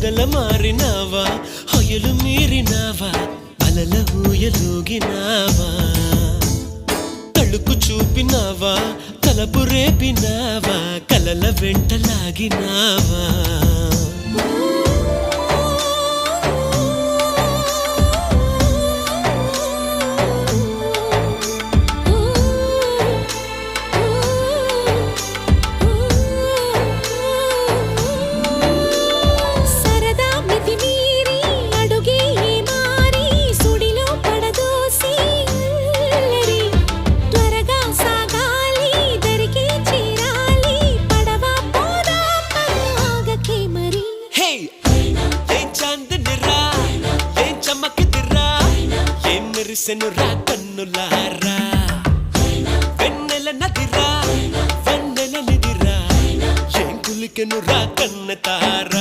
మొగల మారినావా హొయలు మీరినావా అలల ఊయలూగినావా తళుకు చూపినావా తలపు రేపినావా కలల వెంటలాగినావా మెరిసెనురా కన్నులారా వెన్నెల నదిరా వెన్నెల నిదిరా ఏం కులికెనురా కన్న